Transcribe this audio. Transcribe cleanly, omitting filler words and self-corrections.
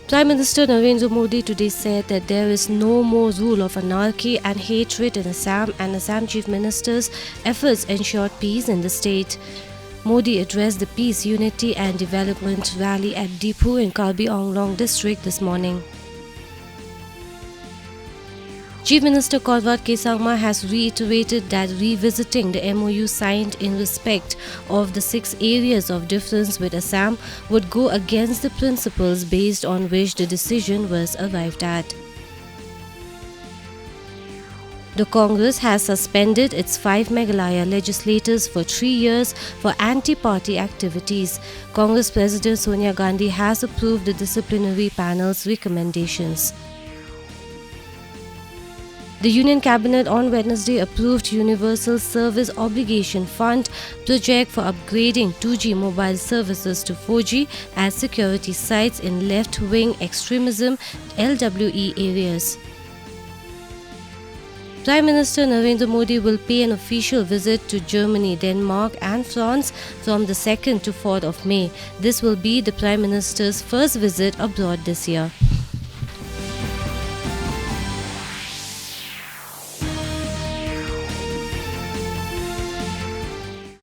Prime Minister Narendra Modi today said that there is no more rule of anarchy and hatred in Assam, and Assam Chief Minister's efforts ensured peace in the state. Modi addressed the Peace, Unity and Development rally at Dipu in Karbi Anglong district this morning. Chief Minister Konrad K. Sangma has reiterated that revisiting the MOU signed in respect of the 6 areas of difference with Assam would go against the principles based on which the decision was arrived at. The Congress has suspended its 5 Meghalaya legislators for 3 years for anti-party activities. Congress President Sonia Gandhi has approved the disciplinary panel's recommendations. The Union Cabinet on Wednesday approved Universal Service Obligation Fund project for upgrading 2G mobile services to 4G at security sites in left-wing extremism LWE areas. Prime Minister Narendra Modi will pay an official visit to Germany, Denmark and France from the 2nd to 4th of May. This will be the Prime Minister's first visit abroad this year.